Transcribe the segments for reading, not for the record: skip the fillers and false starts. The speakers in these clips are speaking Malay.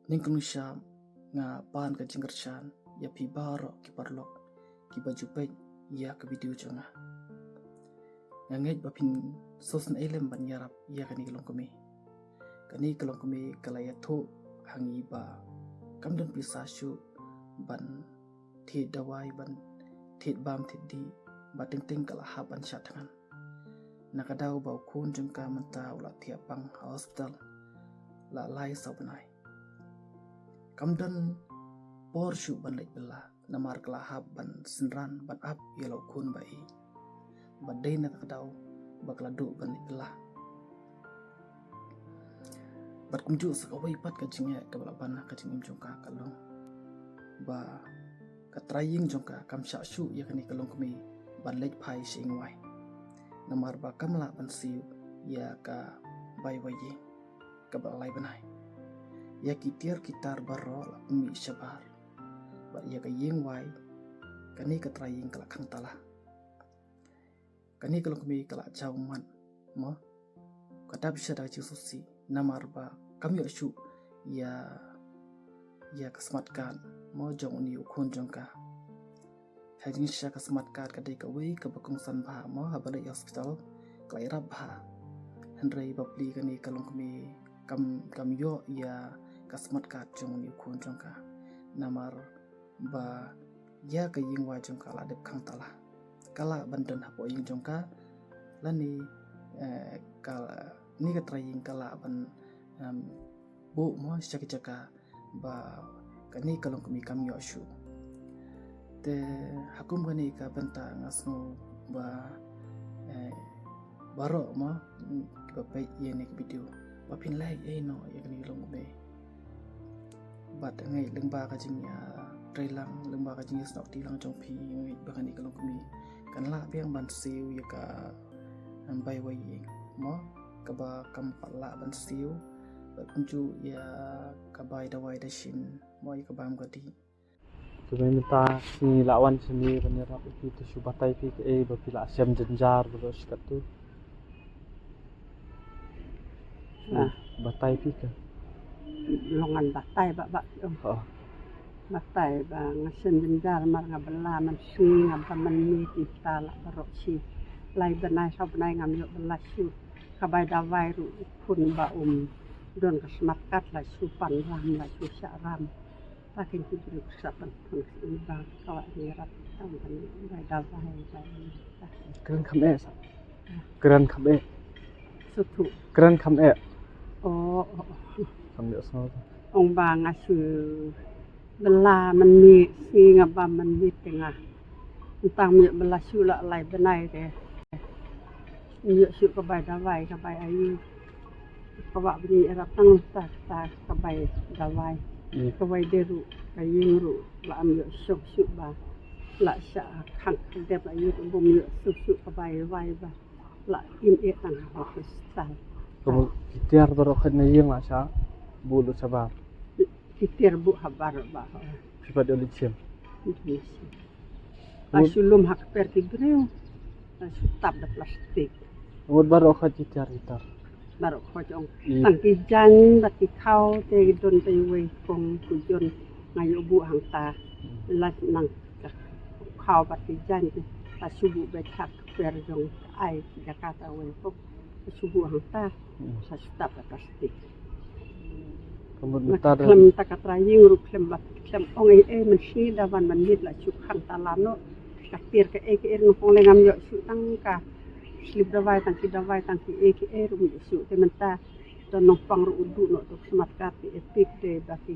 Ningkung syam nga pan ka jinggershan ya pi baro ki parlok ki baju pek ya ke video jonga. Ngangej bapin sosan elem ban yarap ya kani kelong kami. Kani kelong kami kalaya thu hangi ba kamdan pisa syu ban thi dawai ban thi bam thi di ba ting ting kala ha ban syatangan. Nakadaw bau kun jengka menta ulat tiapang hospital la lai saubanai. Kamdan por syu ban lek bela namar kelahap ban senran ban ap yelau kun bai badai na takadaw bakladu ban lek bela bat kumju sakawai pat ka jingya ka balaban ka jingim jongka kalong ba ka trying jongka kam sya syu ya kani kalong kami ban lek phai singwai namar ba kamla ban siu ya ka bai bai ka balai banai ya kitir kitar baro la umi syabar ba ya ka ying wai kani ka trying kala khang tala kani kalau kami kala jauman mo kata bisa dah susi namar ba kami asu ya kesmatkan mo jong ni ukun jongka hajing sya kesmatkan kadai ka wei ka bakung san ba mo habale hospital klai rab ha hendrai babli kani kalau kami yo ya kesmatkan jong ni ukun jongka namar ba ya ka ying wa jongka la dep khang tala kala bandan hapo ying jongka lani kala ni ka trying kala ban bu mo chaka ba kani kalong kami yoshu te hakum kani ka banta ngasno ba baro mo ba pai ye ni video ba pin lai no ye kani long be bat ngai lengba ka jing ya trailang lengba ka jing snok ti lang jong pi ngai ba kani kalong kami kan la biang ban siu ya ka bai wai mo ka ba kam pala ban siu ba kunju ya ka bai da wai da shin mo ka bam ka di Kami minta si lawan sini penyerap itu tu batai pi ke ba pila asyam jenjar belo sikat tu batai pi ke longan batai ba batai ba ngasen jenjar mar ngabela man sing ngam man mi kita la barok si lai benai sa benai ngam yo bela su kabai dawai ru kun ba don kasmat kat la su pan ram la su syaram pakin tu dulu sapan pun ba kawa ni rat tam kan bai dawai ba keren khame keren khame sutu keren khame oh khame so ong ba ngasu bela man mi si ngaba man mi tengah tentang mi bela su la lai benai de mi su ka bai dawai ka bai ayu ka ba bini era tang ta ka bai dawai ka bai deru ka yingru la am yo sok su ba la sha khang de ba yu bum yo su ka bai wai ba la in e tang ha sta kamu tiar barok na yeng la sa bulu sabar kitir bu habar ba sifat oli chem asulum hak per tigreu tab de plastik umur barok tiar tiar barok khojong tangki jan bati khau te don te we kong kujon ngayo bu hang ta lat nang khau bati jan ta subu be hak per jong ai Jakarta we kok subu hang ta sa tab de plastik kamu minta klem takatraying ru klem bat klem ong man si dawan man nit la chu khang talano kapir ke no ong lengam yo su tang ka slip dawai tang ki ru mi su te menta to no pang ru udu no to smat ka ti epik de baki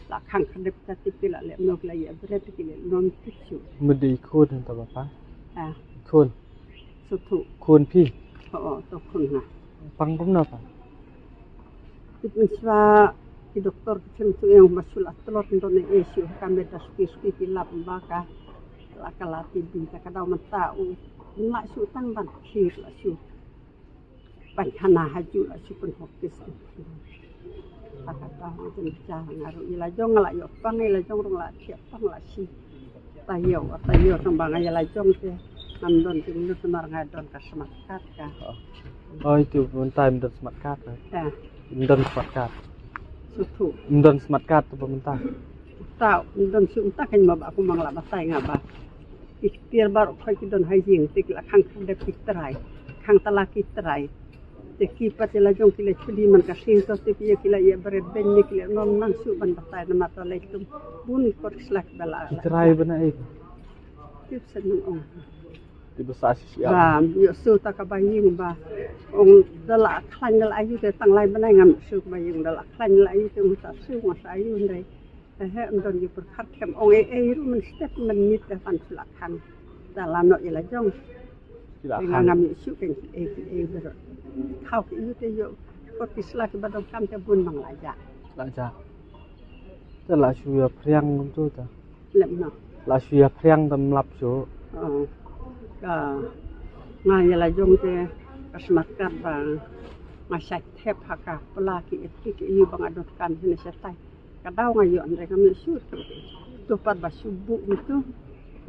la khang khandep ta ti pila le no la ya bret ki le non ti su medi khon ta bapa khon su tu khon pi to khon na pang pum na pa Iswa ki doktor kecil tu yang masul atlot ndone esu kami das kiski kilap baka la kala tibi ka kadau mata u la su tang ban khir la su pan khana haju la su pun hokis aka ta jen cha ngaru ila jong la yo pang ila jong rong la thiap pang la si tayo sambang ila jong te nandon ting lu semar ngadon ka semakat ka oh itu pun time dan smart card ya dan smart card sutu Mdon smart card tu pemerintah. tau don su ta kan ma ba aku mangla batai ngaba ikhtiar bar khoi ki don hai jing tik la khang khang de pitrai khang tala ki trai te ki patela jong ki le chuli man ka sin to te ki la ye bre ben ni ki non nang su ban batai na mata le tum bun ko slak bala Cerai bana eh. tip sen nang ong Di besar sisi ba yo su ta ka bai ying ba ong dala khlan dala ayu te tang lai banai ngam su ba ying dala khlan la ayu te mu ta su ma sa ayu ndai he don yu per khat kem ong ru man step man nit da fan sulak kan dalam no ila jong Silakan. ngam yu su ken ber khau ki yu te yo ko tisla ki badam kam te bun mang la ja Laja. Tu lah suya priang tu ta. lem no Lah suya priang tam lap so. ka ngai la jong te kasmat kat ba masak thep haka pala ki ki yu bang adot kan hene setai kadau ngai yo andre kami su tu pat ba subu itu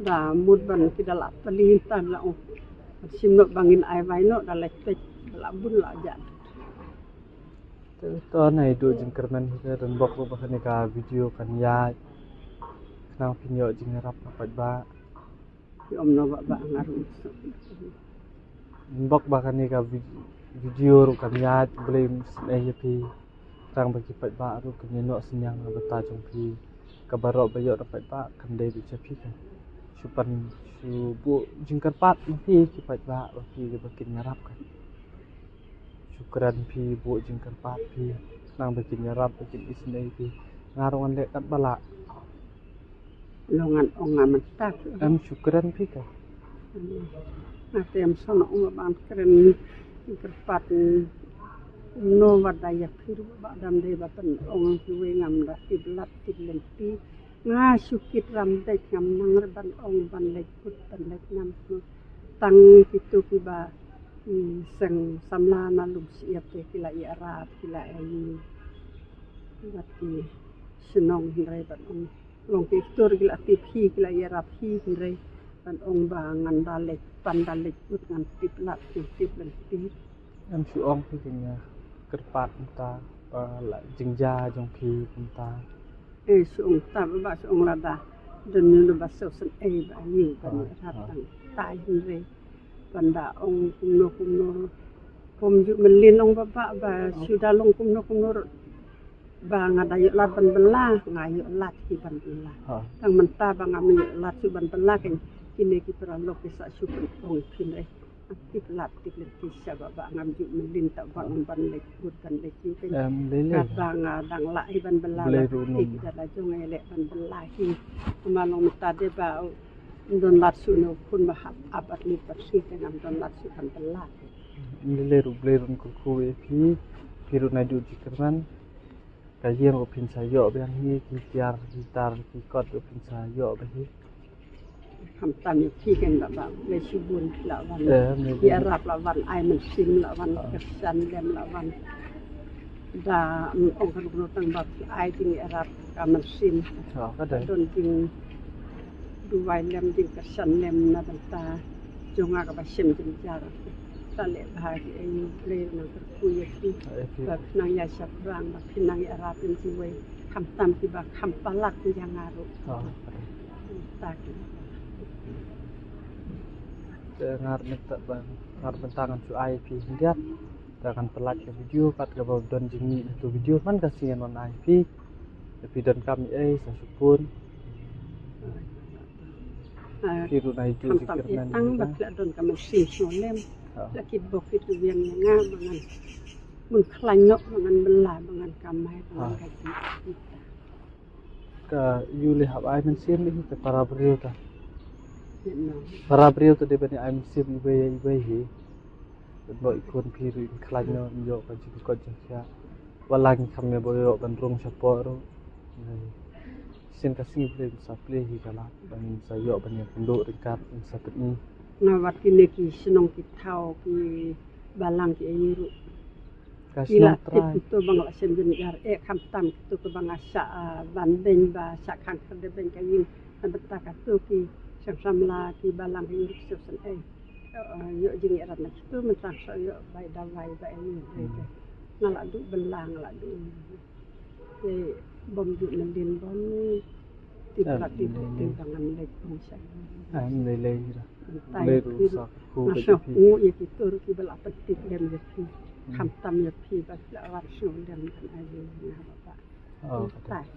da mud ban ki dala pelin tan la o simno bangin ai vai no dala tek la bun la ja Tu này duk jengkerman kita dan bok bok bahkan ka video kan ya. Kenang pinyo jeng rap dapat ba. ki om no ba ngaru Bok bahkan ka video ru kan ya boleh senai ya pi. Rang bagi pat ba ru kan no senyang bata jong pi. Kabarok bayo dapat ba kan dai du capi kan. Supan su bu jengker pat pi ki pat ba pi bakin ngarap kan. Syukran pi bu jengker pat pi. Nang bakin ngarap bakin isnai pi. Ngarungan lek kat bala. longan ong ngaman tak Am syukran pi kan. Natem sono ban keren kerpat no wadaya phiru ba dam de ba pen ong we ngam da tiblat tiblenti nga sukit ram de ngam nang ban ong ban le kut ban le nam tang kitu ki ba sang samla na lum siap te kila i arab kila ai bati senong hindai ban ong long ki tur kila ti phi kila i arab hi hindai ban ong ba ngan dalek pan dalek kut ngan tiblat tiblenti Am su ong pi kan ya. Kerpat entah la jengja jong pi entah. suong ta ba suong la da den nu ba so san ba yu ba rat tang tai hin re banda ong kumno kom ju melin ong ba sudah long kumno ba ngada yu lat ban bela ngayu lat ki ban bela Ha. tang menta ba ngam yu lat su ban bela ken kini ki pra lok ki sa su ong kin re tip lat tip leti sa ba ngam ju melin ta ban le gut ban le ki ken Lele. kadang dang la iban bela Boleh runung. tik dala jong ele ban bela hi malong tade ba don lat su no kun ma hab abat ni persi dengan don lat su ban bela Lele ru boleh run ku pi. Piru na du jengkerman. Kajian ru pin sayo biang hi gitar ki kot ru pin sayo ba hi. ham tam ni ki ken ba le su bun la wan Maybe. ya rap la wan ai men sim la wan kesan lem la wan da ong kan no tang ba ai ting arab ka men sim Ha ka dai. don ting du wai lem ting kesan lem na ta jonga ka ba sim ting jar ta le ba ki ai le na ter ku ye ki ba nang ya sap rang ba nang ya arab tin si we kam tam ki ba kam palak ki yang aru Ha. ta ki Ngar minta bang ngar bentangan su ai pi lihat. Akan pelat ke video kat ke bawah don jingi itu video man kasihan non ai pi. Tapi don kami sa supun. Piru na itu kam tam jengkerman. tang ba la don ka men sim so lem la ki bo ki tu yang nga mangan mun khlan no mangan bela mangan kamai mangan ka ki Ka yuli hab ai men sim ni te para brio ta. no Para brio tu de bani ai men sim ibai hi. Bo ikon piru khlan no yo ka jing ko jengsia. Walang kami boyo ban rong saporo. Sin kasih boleh saple hi kala bangin sayo banyak penduk dekat sakit ni. na wat ki ne ki sinong ki thau ki balang ki ayu Kasih ila try. itu bang la sem jen gar kam tam tu ke bang asa ban ben ba sa khang de ben ka yin an beta ka tu ki sam sam la ki balang ki yuruk se sen yo jing erat na tu men tang so yo bai da bai ba ayu ngala du belang la du bom ju nalin bon tiba dengan lek fungsi Nilai dah. tai Boleh rusak ku masuk begitu. ya kita ki bela petik dan ya pi ham tam ya pi ba la war su dan kan aja ya bapak Oh, tai